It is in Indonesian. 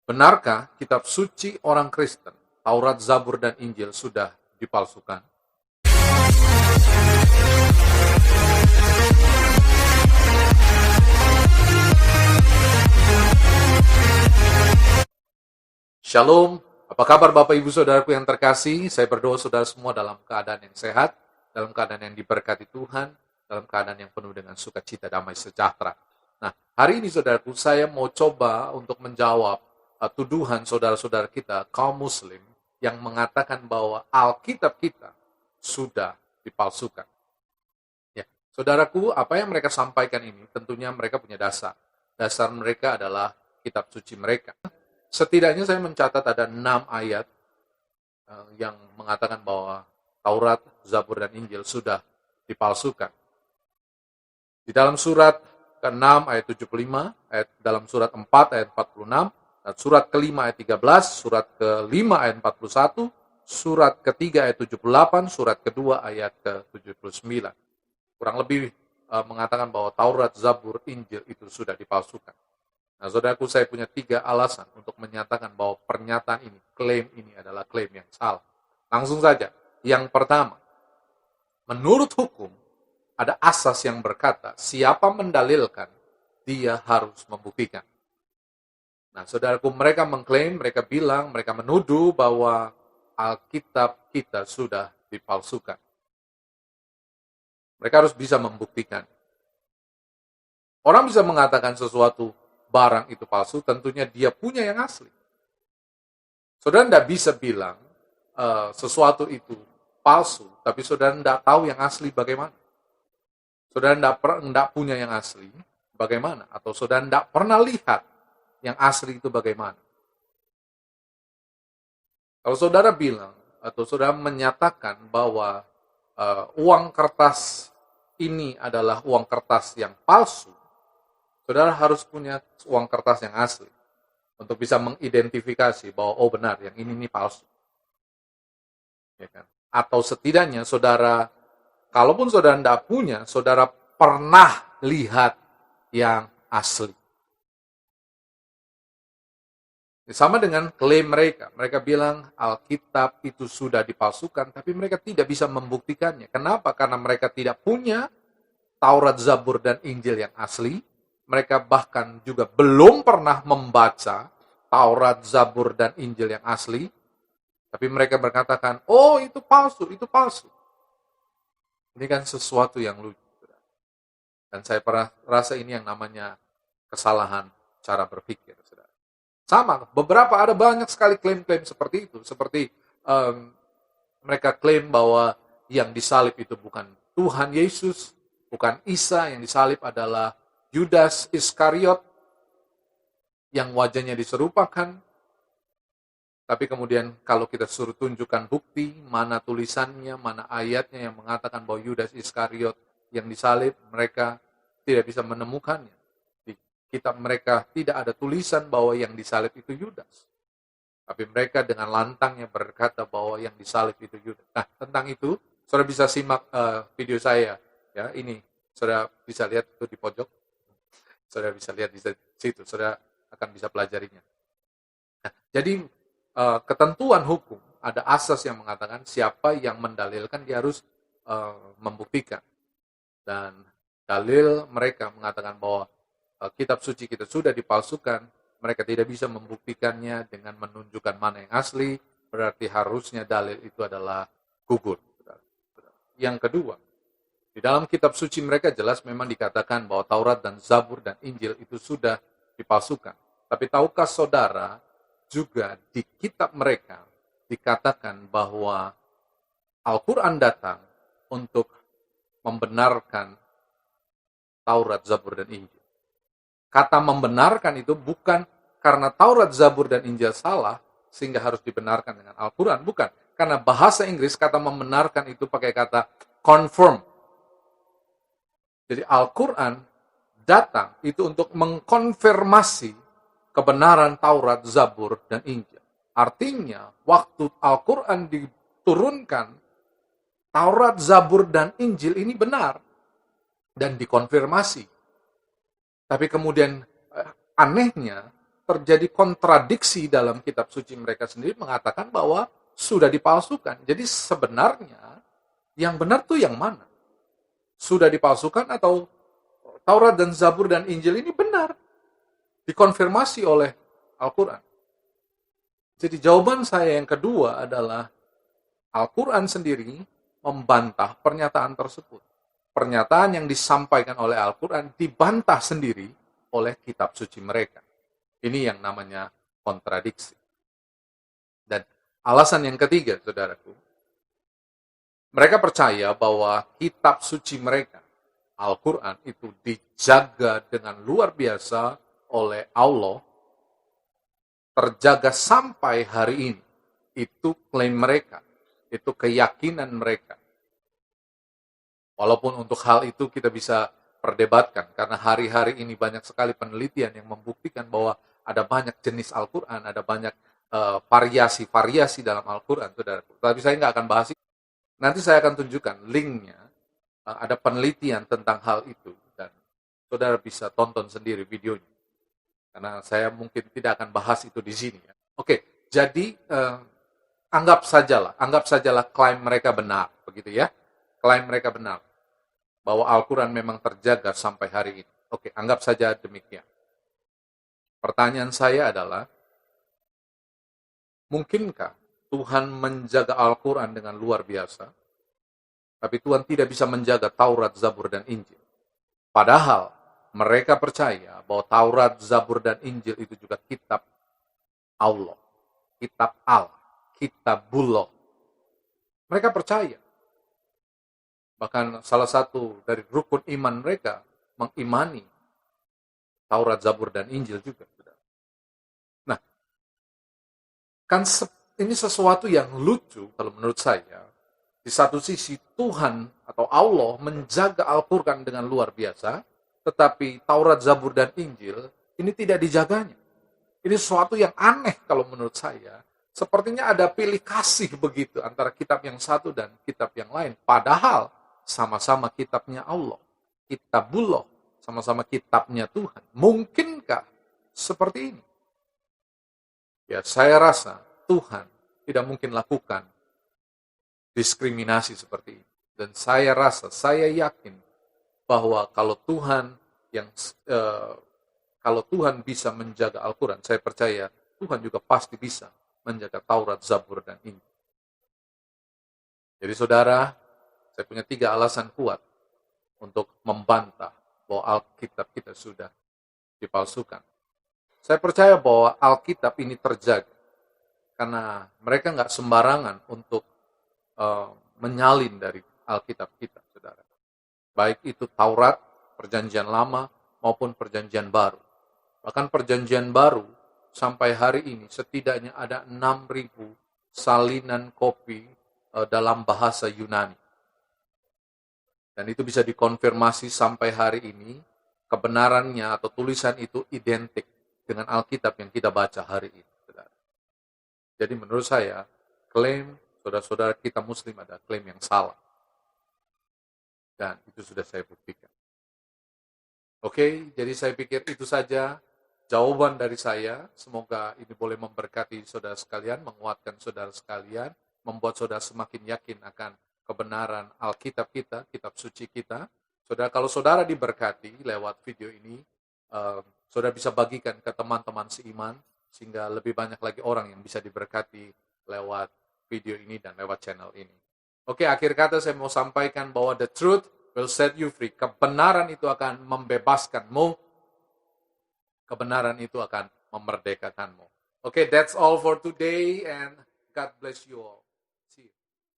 Benarkah kitab suci orang Kristen, Taurat, Zabur, dan Injil sudah dipalsukan? Shalom, apa kabar Bapak Ibu Saudaraku yang terkasih? Saya berdoa saudara semua dalam keadaan yang sehat, dalam keadaan yang diberkati Tuhan, dalam keadaan yang penuh dengan sukacita, damai, sejahtera. Nah, hari ini saudaraku, saya mau coba untuk menjawab tuduhan saudara-saudara kita, kaum muslim, yang mengatakan bahwa Alkitab kita sudah dipalsukan. Ya, saudaraku, apa yang mereka sampaikan ini, tentunya mereka punya dasar. Dasar mereka adalah kitab suci mereka. Setidaknya saya mencatat ada 6 ayat yang mengatakan bahwa Taurat, Zabur, dan Injil sudah dipalsukan. Di dalam surat ke-6 ayat 75, dalam surat 4 ayat 46, dan surat ke-5 ayat 13, surat ke-5 ayat 41, surat ke-3 ayat 78, surat ke-2 ayat ke-79. Kurang lebih mengatakan bahwa Taurat, Zabur, Injil itu sudah dipalsukan. Nah, saudaraku, saya punya 3 alasan untuk menyatakan bahwa pernyataan ini, klaim ini adalah klaim yang salah. Langsung saja. Yang pertama, menurut hukum, ada asas yang berkata, siapa mendalilkan, dia harus membuktikan. Nah, saudaraku, mereka mengklaim, mereka bilang, mereka menuduh bahwa Alkitab kita sudah dipalsukan. Mereka harus bisa membuktikan. Orang bisa mengatakan sesuatu barang itu palsu, tentunya dia punya yang asli. Saudara tidak bisa bilang sesuatu itu palsu, tapi saudara tidak tahu yang asli bagaimana. Saudara tidak punya yang asli bagaimana, atau saudara tidak pernah lihat yang asli itu bagaimana. Kalau saudara bilang, atau saudara menyatakan bahwa uang kertas ini adalah uang kertas yang palsu, saudara harus punya uang kertas yang asli untuk bisa mengidentifikasi bahwa oh benar yang ini palsu. Ya kan? Atau setidaknya saudara, kalaupun saudara tidak punya, saudara pernah lihat yang asli. Sama dengan klaim mereka. Mereka bilang Alkitab itu sudah dipalsukan, tapi mereka tidak bisa membuktikannya. Kenapa? Karena mereka tidak punya Taurat, Zabur, dan Injil yang asli. Mereka bahkan juga belum pernah membaca Taurat, Zabur, dan Injil yang asli. Tapi mereka berkatakan, oh itu palsu, itu palsu. Ini kan sesuatu yang lucu. Dan saya pernah rasa ini yang namanya kesalahan cara berpikir. Sama, ada banyak sekali klaim-klaim seperti itu. Seperti mereka klaim bahwa yang disalib itu bukan Tuhan Yesus, bukan Isa, yang disalib adalah Yudas Iskariot yang wajahnya diserupakan. Tapi kemudian kalau kita suruh tunjukkan bukti, mana tulisannya, mana ayatnya yang mengatakan bahwa Yudas Iskariot yang disalib, mereka tidak bisa menemukannya. Di kitab mereka tidak ada tulisan bahwa yang disalib itu Yudas. Tapi mereka dengan lantangnya berkata bahwa yang disalib itu Yudas. Nah, tentang itu, saudara bisa simak video saya. Ya, ini, saudara bisa lihat itu di pojok. Saudara bisa lihat di situ, saudara akan bisa pelajarinya. Nah, jadi ketentuan hukum, ada asas yang mengatakan siapa yang mendalilkan dia harus membuktikan. Dan dalil mereka mengatakan bahwa kitab suci kita sudah dipalsukan, mereka tidak bisa membuktikannya dengan menunjukkan mana yang asli, berarti harusnya dalil itu adalah gugur. Yang kedua, di dalam kitab suci mereka jelas memang dikatakan bahwa Taurat dan Zabur dan Injil itu sudah dipalsukan. Tapi tahukah saudara, juga di kitab mereka dikatakan bahwa Al-Quran datang untuk membenarkan Taurat, Zabur, dan Injil. Kata membenarkan itu bukan karena Taurat, Zabur, dan Injil salah, sehingga harus dibenarkan dengan Al-Quran. Bukan. Karena bahasa Inggris kata membenarkan itu pakai kata confirm. Jadi Al-Quran datang itu untuk mengkonfirmasi kebenaran Taurat, Zabur, dan Injil. Artinya, waktu Al-Quran diturunkan, Taurat, Zabur, dan Injil ini benar dan dikonfirmasi. Tapi kemudian anehnya, terjadi kontradiksi dalam kitab suci mereka sendiri mengatakan bahwa sudah dipalsukan. Jadi sebenarnya yang benar tuh yang mana? Sudah dipalsukan atau Taurat dan Zabur dan Injil ini benar? Dikonfirmasi oleh Al-Quran. Jadi jawaban saya yang kedua adalah Al-Quran sendiri membantah pernyataan tersebut. Pernyataan yang disampaikan oleh Al-Quran dibantah sendiri oleh kitab suci mereka. Ini yang namanya kontradiksi. Dan alasan yang ketiga, saudaraku, mereka percaya bahwa kitab suci mereka, Al-Quran, itu dijaga dengan luar biasa oleh Allah, terjaga sampai hari ini. Itu klaim mereka, itu keyakinan mereka. Walaupun untuk hal itu kita bisa perdebatkan, karena hari-hari ini banyak sekali penelitian yang membuktikan bahwa ada banyak jenis Al-Quran, ada banyak variasi-variasi dalam Al-Quran. Tapi saya nggak akan bahas itu. Nanti saya akan tunjukkan linknya, ada penelitian tentang hal itu, dan saudara bisa tonton sendiri videonya. Karena saya mungkin tidak akan bahas itu di sini. Oke, jadi anggap sajalah klaim mereka benar, begitu ya. Klaim mereka benar, bahwa Al-Quran memang terjaga sampai hari ini. Oke, anggap saja demikian. Pertanyaan saya adalah, mungkinkah Tuhan menjaga Al-Quran dengan luar biasa, tapi Tuhan tidak bisa menjaga Taurat, Zabur, dan Injil? Padahal mereka percaya bahwa Taurat, Zabur, dan Injil itu juga kitab Allah, kitab Allah, kitabullah. Mereka percaya. Bahkan salah satu dari rukun iman mereka mengimani Taurat, Zabur, dan Injil juga. Nah, kan ini sesuatu yang lucu kalau menurut saya. Di satu sisi Tuhan atau Allah menjaga Al-Quran dengan luar biasa, tetapi Taurat, Zabur, dan Injil ini tidak dijaganya. Ini sesuatu yang aneh kalau menurut saya. Sepertinya ada pilih kasih begitu antara kitab yang satu dan kitab yang lain. Padahal sama-sama kitabnya Allah, kitabullah, sama-sama kitabnya Tuhan. Mungkinkah seperti ini? Ya, saya rasa Tuhan tidak mungkin lakukan diskriminasi seperti ini. Dan saya rasa, saya yakin bahwa kalau Tuhan bisa menjaga Al-Quran, saya percaya Tuhan juga pasti bisa menjaga Taurat, Zabur, dan Injil. Jadi saudara, saya punya 3 alasan kuat untuk membantah bahwa Alkitab kita sudah dipalsukan. Saya percaya bahwa Alkitab ini terjaga karena mereka nggak sembarangan untuk menyalin dari Alkitab kita, saudara. Baik itu Taurat, Perjanjian Lama, maupun Perjanjian Baru. Bahkan Perjanjian Baru sampai hari ini setidaknya ada 6.000 salinan kopi dalam bahasa Yunani. Dan itu bisa dikonfirmasi sampai hari ini, kebenarannya atau tulisan itu identik dengan Alkitab yang kita baca hari ini, saudara. Jadi menurut saya, klaim saudara-saudara kita Muslim ada klaim yang salah. Dan itu sudah saya buktikan. Oke, jadi saya pikir itu saja jawaban dari saya. Semoga ini boleh memberkati saudara sekalian, menguatkan saudara sekalian, membuat saudara semakin yakin akan kebenaran Alkitab kita, kitab suci kita. Saudara, kalau saudara diberkati lewat video ini, saudara bisa bagikan ke teman-teman seiman, sehingga lebih banyak lagi orang yang bisa diberkati lewat video ini dan lewat channel ini. Oke, akhir kata saya mau sampaikan bahwa the truth will set you free. Kebenaran itu akan membebaskanmu. Kebenaran itu akan memerdekakanmu. Oke, that's all for today and God bless you all.